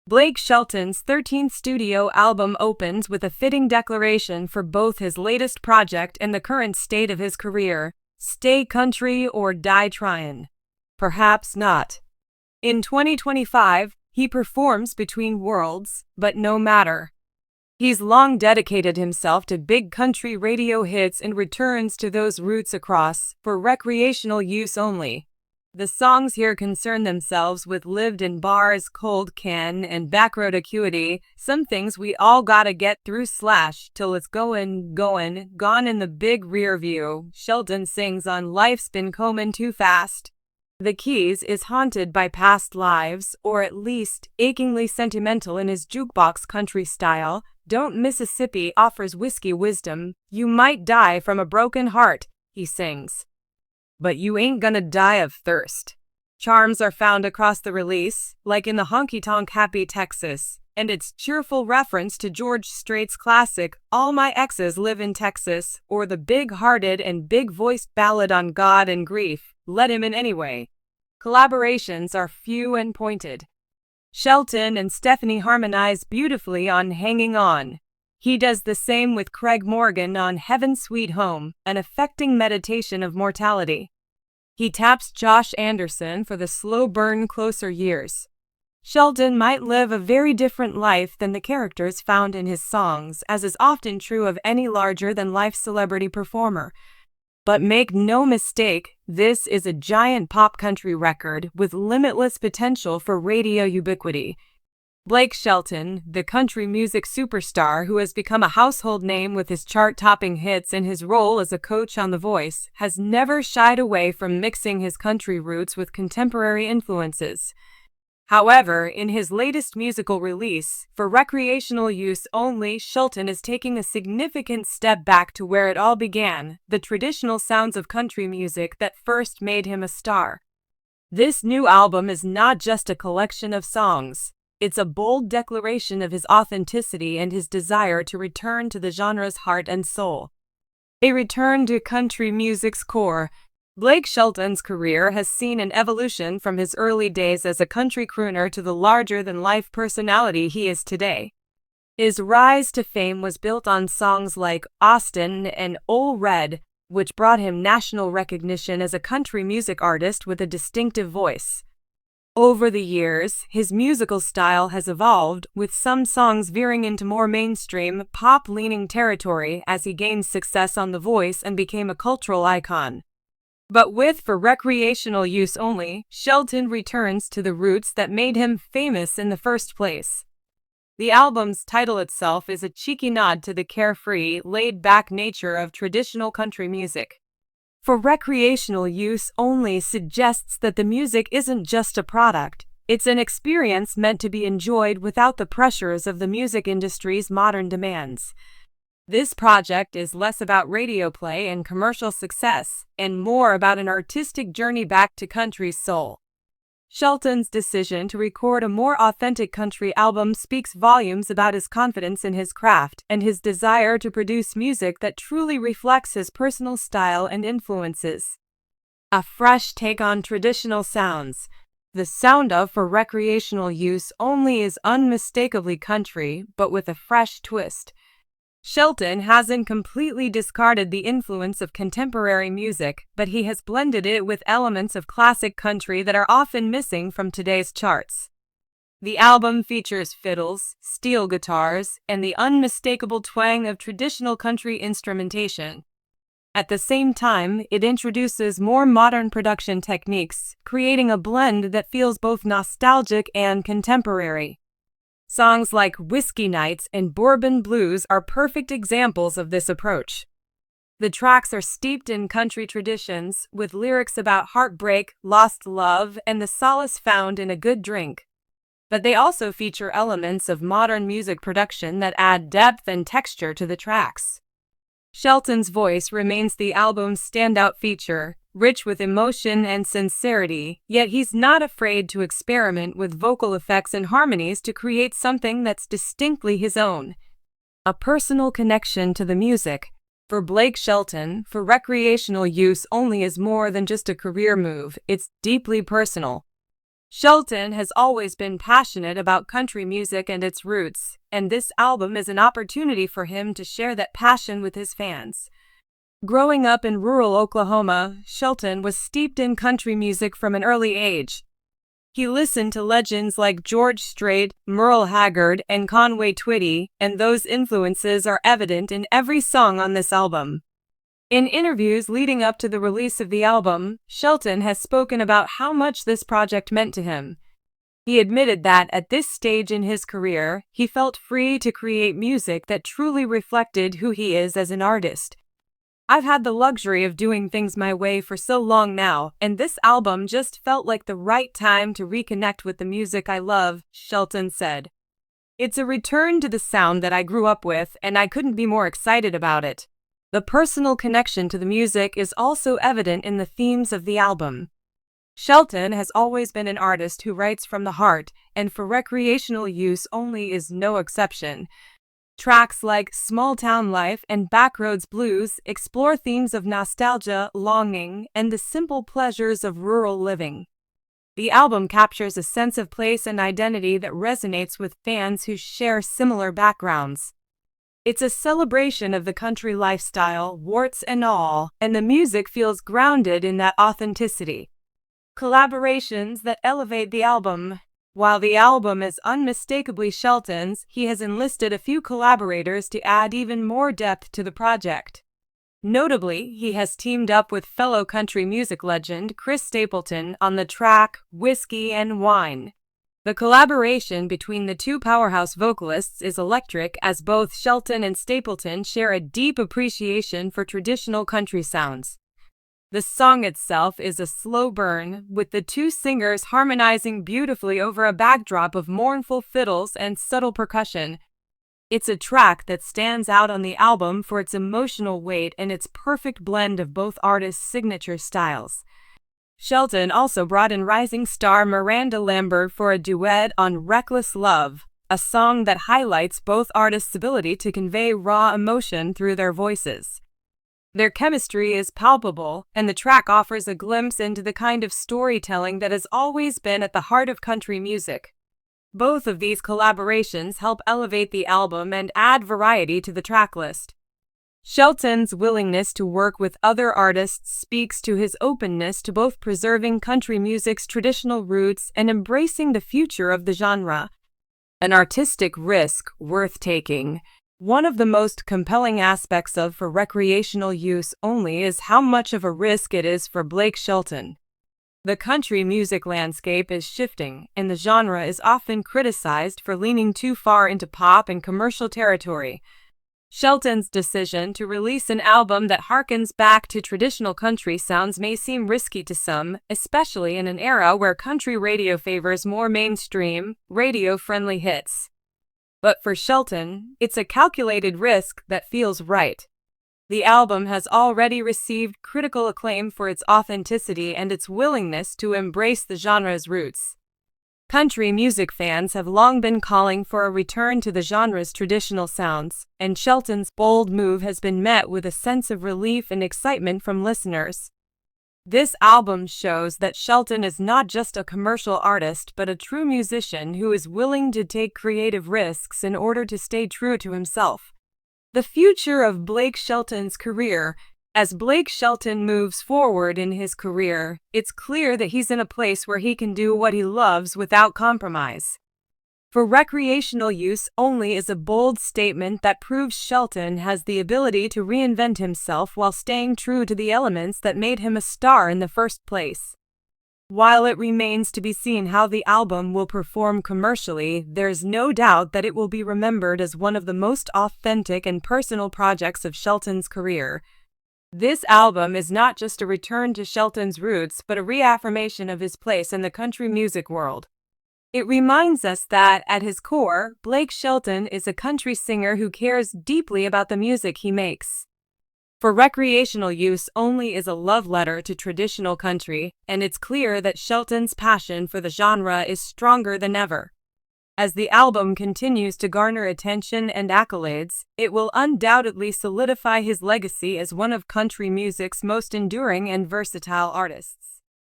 Blake Shelton's 13th studio album opens with a fitting declaration for both his latest project and the current state of his career: stay country or die tryin'. Perhaps not. In 2025, he performs between worlds, but no matter. He's long dedicated himself to big country radio hits and returns to those roots across, for recreational use only. The songs here concern themselves with lived in bars, cold can, and backroad acuity, some things we all gotta get through / till it's gone in the big rear view, Shelton sings on Life's Been Comin' Too Fast. The Keys is haunted by past lives, or at least achingly sentimental in his jukebox country style. Don't Mississippi offers whiskey wisdom, you might die from a broken heart, he sings. But you ain't gonna die of thirst. Charms are found across the release, like in the honky-tonk Happy Texas, and its cheerful reference to George Strait's classic All My Exes Live in Texas, or the big-hearted and big-voiced ballad on God and grief, Let Him In Anyway. Collaborations are few and pointed. Shelton and Stephanie harmonize beautifully on Hanging On. He does the same with Craig Morgan on Heaven Sweet Home, an affecting meditation of mortality. He taps Josh Anderson for the slow burn Closer Years. Shelton might live a very different life than the characters found in his songs, as is often true of any larger-than-life celebrity performer. But make no mistake, this is a giant pop country record with limitless potential for radio ubiquity. Blake Shelton, the country music superstar who has become a household name with his chart-topping hits and his role as a coach on The Voice, has never shied away from mixing his country roots with contemporary influences. However, in his latest musical release, for recreational use only, Shelton is taking a significant step back to where it all began, the traditional sounds of country music that first made him a star. This new album is not just a collection of songs. It's a bold declaration of his authenticity and his desire to return to the genre's heart and soul. A return to country music's core. Blake Shelton's career has seen an evolution from his early days as a country crooner to the larger-than-life personality he is today. His rise to fame was built on songs like Austin and Ole Red, which brought him national recognition as a country music artist with a distinctive voice. Over the years, his musical style has evolved, with some songs veering into more mainstream, pop-leaning territory as he gained success on The Voice and became a cultural icon. But for recreational use only, Shelton returns to the roots that made him famous in the first place. The album's title itself is a cheeky nod to the carefree, laid-back nature of traditional country music. For recreational use only suggests that the music isn't just a product, it's an experience meant to be enjoyed without the pressures of the music industry's modern demands. This project is less about radio play and commercial success, and more about an artistic journey back to country's soul. Shelton's decision to record a more authentic country album speaks volumes about his confidence in his craft and his desire to produce music that truly reflects his personal style and influences. A fresh take on traditional sounds. The sound of for recreational use only is unmistakably country, but with a fresh twist. Shelton hasn't completely discarded the influence of contemporary music, but he has blended it with elements of classic country that are often missing from today's charts. The album features fiddles, steel guitars, and the unmistakable twang of traditional country instrumentation. At the same time, it introduces more modern production techniques, creating a blend that feels both nostalgic and contemporary. Songs like Whiskey Nights and Bourbon Blues are perfect examples of this approach. The tracks are steeped in country traditions, with lyrics about heartbreak, lost love, and the solace found in a good drink. But they also feature elements of modern music production that add depth and texture to the tracks. Shelton's voice remains the album's standout feature, rich with emotion and sincerity, yet he's not afraid to experiment with vocal effects and harmonies to create something that's distinctly his own. A personal connection to the music. For Blake Shelton, for recreational use only is more than just a career move, it's deeply personal. Shelton has always been passionate about country music and its roots, and this album is an opportunity for him to share that passion with his fans. Growing up in rural Oklahoma, Shelton was steeped in country music from an early age. He listened to legends like George Strait, Merle Haggard, and Conway Twitty, and those influences are evident in every song on this album. In interviews leading up to the release of the album, Shelton has spoken about how much this project meant to him. He admitted that at this stage in his career, he felt free to create music that truly reflected who he is as an artist. "I've had the luxury of doing things my way for so long now, and this album just felt like the right time to reconnect with the music I love," Shelton said. "It's a return to the sound that I grew up with, and I couldn't be more excited about it." The personal connection to the music is also evident in the themes of the album. Shelton has always been an artist who writes from the heart, and for recreational use only is no exception. Tracks like Small Town Life and Backroads Blues explore themes of nostalgia, longing, and the simple pleasures of rural living. The album captures a sense of place and identity that resonates with fans who share similar backgrounds. It's a celebration of the country lifestyle, warts and all, and the music feels grounded in that authenticity. Collaborations that elevate the album. While the album is unmistakably Shelton's, he has enlisted a few collaborators to add even more depth to the project. Notably, he has teamed up with fellow country music legend Chris Stapleton on the track Whiskey and Wine. The collaboration between the two powerhouse vocalists is electric, as both Shelton and Stapleton share a deep appreciation for traditional country sounds. The song itself is a slow burn, with the two singers harmonizing beautifully over a backdrop of mournful fiddles and subtle percussion. It's a track that stands out on the album for its emotional weight and its perfect blend of both artists' signature styles. Shelton also brought in rising star Miranda Lambert for a duet on Reckless Love, a song that highlights both artists' ability to convey raw emotion through their voices. Their chemistry is palpable, and the track offers a glimpse into the kind of storytelling that has always been at the heart of country music. Both of these collaborations help elevate the album and add variety to the tracklist. Shelton's willingness to work with other artists speaks to his openness to both preserving country music's traditional roots and embracing the future of the genre. An artistic risk worth taking. One of the most compelling aspects of for recreational use only is how much of a risk it is for Blake Shelton. The country music landscape is shifting, and the genre is often criticized for leaning too far into pop and commercial territory. Shelton's decision to release an album that harkens back to traditional country sounds may seem risky to some, especially in an era where country radio favors more mainstream, radio-friendly hits. But for Shelton, it's a calculated risk that feels right. The album has already received critical acclaim for its authenticity and its willingness to embrace the genre's roots. Country music fans have long been calling for a return to the genre's traditional sounds, and Shelton's bold move has been met with a sense of relief and excitement from listeners. This album shows that Shelton is not just a commercial artist but a true musician who is willing to take creative risks in order to stay true to himself. The future of Blake Shelton's career. As Blake Shelton moves forward in his career, it's clear that he's in a place where he can do what he loves without compromise. For recreational use only is a bold statement that proves Shelton has the ability to reinvent himself while staying true to the elements that made him a star in the first place. While it remains to be seen how the album will perform commercially, there's no doubt that it will be remembered as one of the most authentic and personal projects of Shelton's career. This album is not just a return to Shelton's roots but a reaffirmation of his place in the country music world. It reminds us that, at his core, Blake Shelton is a country singer who cares deeply about the music he makes. For recreational use only is a love letter to traditional country, and it's clear that Shelton's passion for the genre is stronger than ever. As the album continues to garner attention and accolades, it will undoubtedly solidify his legacy as one of country music's most enduring and versatile artists.